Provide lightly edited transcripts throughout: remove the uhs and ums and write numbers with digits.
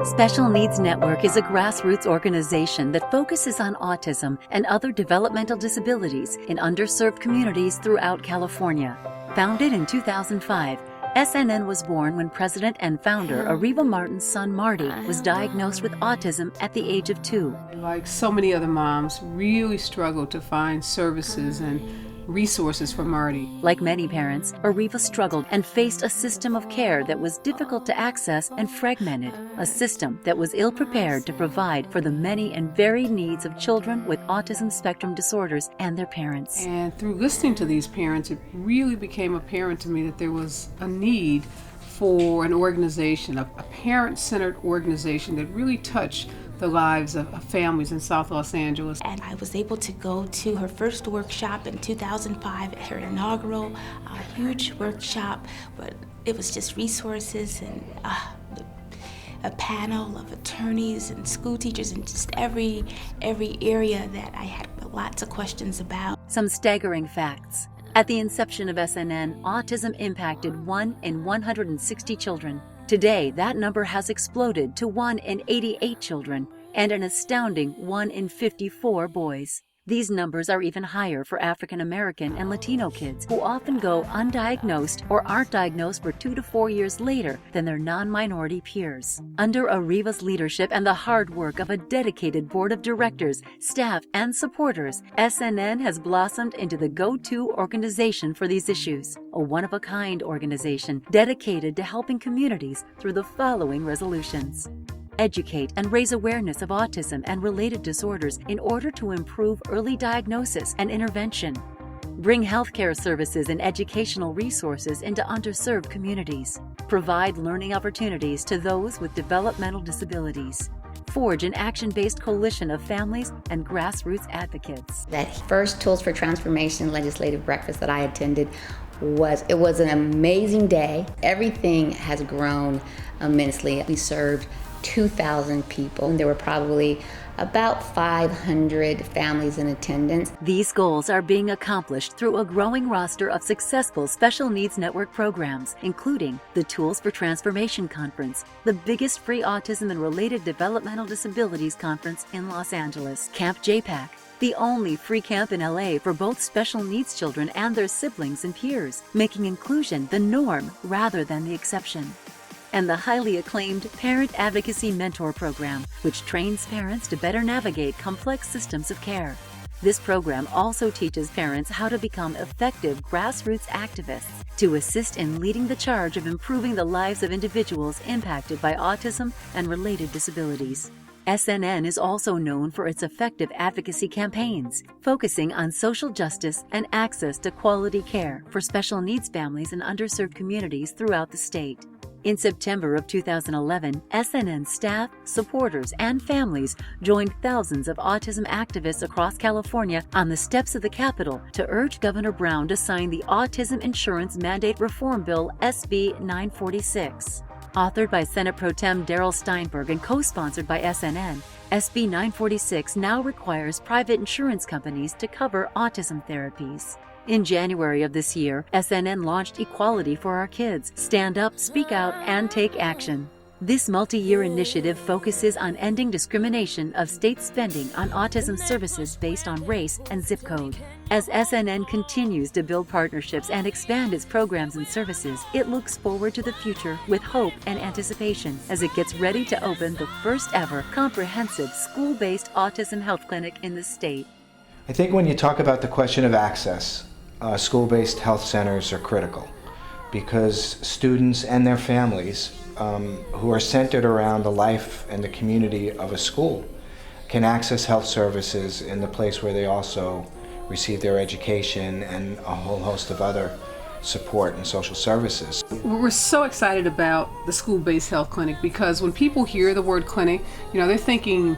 Special Needs Network is a grassroots organization that focuses on autism and other developmental disabilities in underserved communities throughout California. Founded in 2005, SNN was born when President and founder Areva Martin's son Marty was diagnosed with autism at the age of 2. Like so many other moms, really struggled to find services and resources for Marty. Like many parents, Areva struggled and faced a system of care that was difficult to access and fragmented, a system that was ill-prepared to provide for the many and varied needs of children with autism spectrum disorders and their parents. And through listening to these parents, it really became apparent to me that there was a need for an organization, a parent-centered organization that really touched the lives of families in South Los Angeles. And I was able to go to her first workshop in 2005, her inaugural huge workshop, but it was just resources and a panel of attorneys and school teachers and just every area that I had lots of questions about. Some staggering facts. At the inception of SNN, autism impacted 1 in 160 children. Today, that number has exploded to 1 in 88 children and an astounding 1 in 54 boys. These numbers are even higher for African American and Latino kids, who often go undiagnosed or aren't diagnosed for 2 to 4 years later than their non-minority peers. Under Areva's leadership and the hard work of a dedicated board of directors, staff, and supporters, SNN has blossomed into the go-to organization for these issues, a one-of-a-kind organization dedicated to helping communities through the following resolutions. Educate and raise awareness of autism and related disorders in order to improve early diagnosis and intervention. Bring healthcare services and educational resources into underserved communities. Provide learning opportunities to those with developmental disabilities. Forge an action-based coalition of families and grassroots advocates. That first Tools for Transformation legislative breakfast that I attended was an amazing day. Everything has grown immensely. We served 2,000 people, and there were probably about 500 families in attendance. These goals are being accomplished through a growing roster of successful Special Needs Network programs, including the Tools for Transformation Conference, the biggest free autism and related developmental disabilities conference in Los Angeles, Camp JPAC, the only free camp in LA for both special needs children and their siblings and peers, making inclusion the norm rather than the exception, and the highly acclaimed Parent Advocacy Mentor Program, which trains parents to better navigate complex systems of care. This program also teaches parents how to become effective grassroots activists to assist in leading the charge of improving the lives of individuals impacted by autism and related disabilities. SNN is also known for its effective advocacy campaigns, focusing on social justice and access to quality care for special needs families in underserved communities throughout the state. In September of 2011, SNN staff, supporters, and families joined thousands of autism activists across California on the steps of the Capitol to urge Governor Brown to sign the Autism Insurance Mandate Reform Bill SB 946. Authored by Senate Pro Tem Darrell Steinberg and co-sponsored by SNN, SB 946 now requires private insurance companies to cover autism therapies. In January of this year, SNN launched Equality for Our Kids: Stand Up, Speak Out, and Take Action. This multi-year initiative focuses on ending discrimination of state spending on autism services based on race and zip code. As SNN continues to build partnerships and expand its programs and services, it looks forward to the future with hope and anticipation as it gets ready to open the first ever comprehensive school-based autism health clinic in the state. I think when you talk about the question of access, school-based health centers are critical because students and their families who are centered around the life and the community of a school can access health services in the place where they also receive their education and a whole host of other support and social services. We're so excited about the school-based health clinic because when people hear the word clinic, they're thinking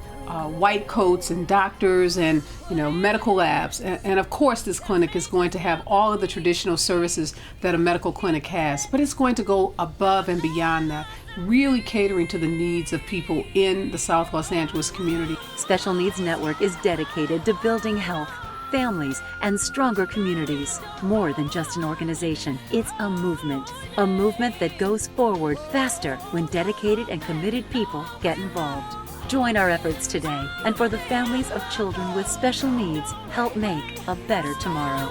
white coats and doctors and medical labs, and of course this clinic is going to have all of the traditional services that a medical clinic has, but it's going to go above and beyond that, really catering to the needs of people in the South Los Angeles community. Special Needs Network is dedicated to building health, families, and stronger communities. More than just an organization, it's a movement that goes forward faster when dedicated and committed people get involved. Join our efforts today, and for the families of children with special needs, help make a better tomorrow.